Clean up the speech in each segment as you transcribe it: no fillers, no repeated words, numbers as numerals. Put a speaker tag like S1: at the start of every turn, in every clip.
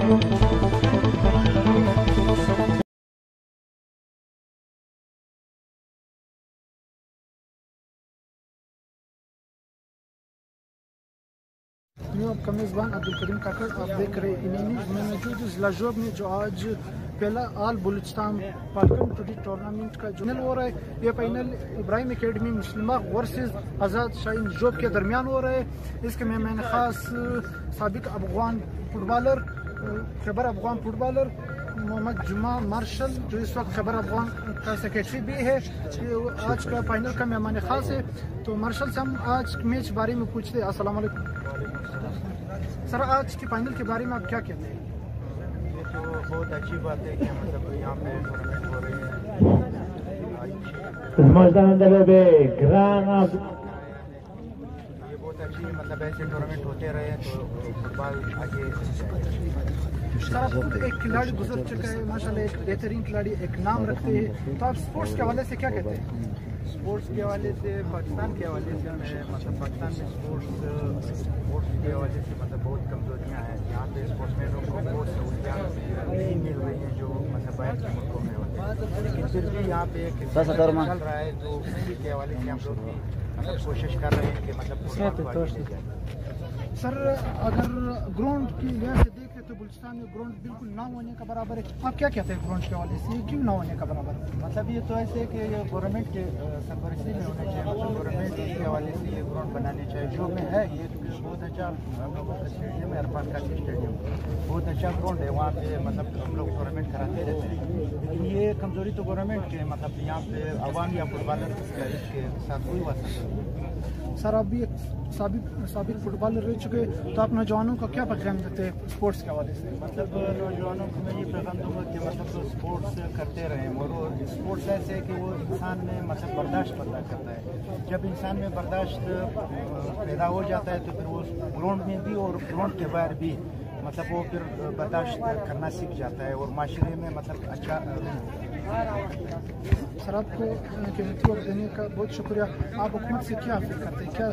S1: मैं आपका मेज़बान अब्दुल करीम काकड़, आप देख रहे हैं मैं मौजूद ज़िला जोब में जो आज पहला आल बलूचिस्तान पालकन टूर्नामेंट का जो फाइनल हो रहा है। ये फाइनल इब्राहिम एकेडमी मुस्लिमा वर्सेस आज़ाद शाहीन जोब के दरमियान हो रहा है। इसके मेहमान खास साबिक अफगान फुटबॉलर खैबर अफगान फुटबॉलर मोहम्मद जुमा मार्शल जो इस वक्त खैबर अफगान का सेक्रेटरी भी है। आज का फाइनल का मेहमान खास है। तो मार्शल से हम आज मैच बारे में पूछते हैं। अस्सलाम वालेकुम सर, आज के फाइनल के बारे में आप क्या कहते हैं?
S2: ये तो बहुत अच्छी बात है कि मतलब यहाँ पे टूर्नामेंट हो रही है। ये बहुत अच्छी मतलब ऐसे टूर्नामेंट होते रहे तो फुटबॉल आगे।
S1: सर, आप खुद एक खिलाड़ी गुजर चुका है माशाल्लाह, एक बेहतरीन खिलाड़ी, एक नाम रखते हैं, तो आप स्पोर्ट्स के हवाले से क्या कहते हैं?
S2: स्पोर्ट्स के हवाले से पाकिस्तान के हवाले से मैं मतलब पाकिस्तान में स्पोर्ट्स के हवाले से मतलब बहुत कमजोरियाँ हैं। यहाँ पे स्पोर्ट्समैनों को बहुत सहूलियात नहीं मिल रही हैं जो मतलब बाहर के मुल्कों में होती है, लेकिन फिर भी यहाँ पे एक चल रहा है तो उसी के हवाले से हम लोग भी मतलब कोशिश कर रहे हैं कि मतलब
S1: सर, अगर ग्राउंड की वजह से देखें तो बलूचिस्तान में ग्राउंड बिल्कुल ना होने का बराबर है। आप क्या कहते हैं ग्राउंड के हवाले से, क्यों ना होने का बराबर है?
S2: मतलब ये तो ऐसे कि ये गवर्नमेंट के सरपरस्ती में होने चाहिए, मतलब गवर्नमेंट के हवाले से ये ग्राउंड बनाने चाहिए। जो में है ये बहुत अच्छा हम लोगों का स्टेडियम है, अरफान का स्टेडियम बहुत अच्छा ग्राउंड है। वहाँ पे मतलब हम लोग टूर्नामेंट कराते रहते हैं, लेकिन ये कमजोरी तो गवर्नमेंट के मतलब यहाँ पे अवाम या फुटबॉलर इसके साथ कोई बात नहीं।
S1: सर, आप भी एक साबिक फुटबॉलर रह चुके, तो आप नौजवानों का क्या पैगाम देते हैं स्पोर्ट्स के हवाले से?
S2: मतलब नौजवानों को मैं ये पैगाम दूंगा कि मतलब स्पोर्ट्स करते रहें, और स्पोर्ट्स ऐसे है कि वो इंसान में मतलब बर्दाश्त पैदा करता है। जब इंसान में बर्दाश्त पैदा हो जाता है तो फिर वो ग्राउंड में भी और ग्राउंड के बाहर भी मतलब वो फिर बर्दाश्त करना सीख जाता है और माशरे में मतलब अच्छा।
S1: सर, आपको कीमती वक्त देने का बहुत शुक्रिया। आप हुकूमत से क्या अपील करते हैं, क्या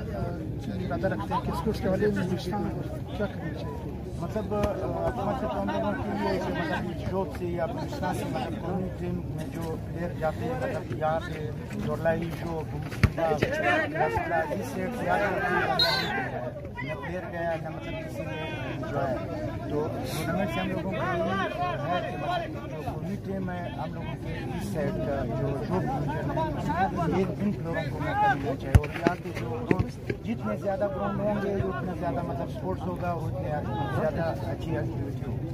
S1: इरादा रखते हैं कि स्पोर्ट्स के हवाले में बलूचिस्तान क्या करना चाहिए?
S2: मतलब हुकूमत से तो हम लोगों के लिए कि मतलब जॉब से या बलूचिस्तान से मतलब कौमी टीम में जो प्लेयर जाते हैं मतलब यहाँ पे जोड़लाई जो इस सेट से आगे न प्लेयर गया न मतलब किसी ने जो है। तो टूर्नामेंट से हम लोगों को यही है कि मतलब जो कौमी टीम है हम लोगों के इस साइड का जो डिवीजन है एक इन प्लेयरों को मौका मिलना चाहिए। और यहाँ के जो ग्राउंड जितने ज़्यादा ग्राउंड होंगे उतना ज़्यादा मतलब स्पोर्ट्स होगा, उतने ज़्यादा अच्छी एक्टिविटी होगी।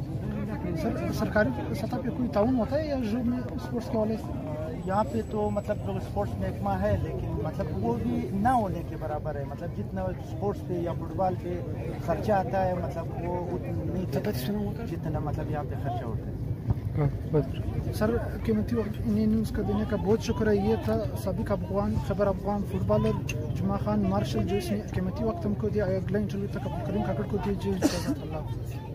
S1: सर, सरकारी सतह पे कोई ताउन होता है या जो में स्पोर्ट्स के हवाले से?
S2: यहाँ पे तो मतलब जो स्पोर्ट्स महकमा है लेकिन मतलब वो भी ना होने के बराबर है। मतलब जितना स्पोर्ट्स पे या फुटबॉल पे खर्चा आता है मतलब वो नहीं जितना मतलब यहाँ पे खर्चा होता है।
S1: सर, कीमती वक्त इन्हें न्यूज़ का देने का बहुत शुक्रिया। ये था साबिक अफगान खैबर अफगान फुटबॉलर जुमा खान मार्शल जो इसने कीमती वक्त हमको दिया। अगला इंटरव्यू तक अब्दुल करीम काकड़ को दीजिए इजाज़त। अल्लाह।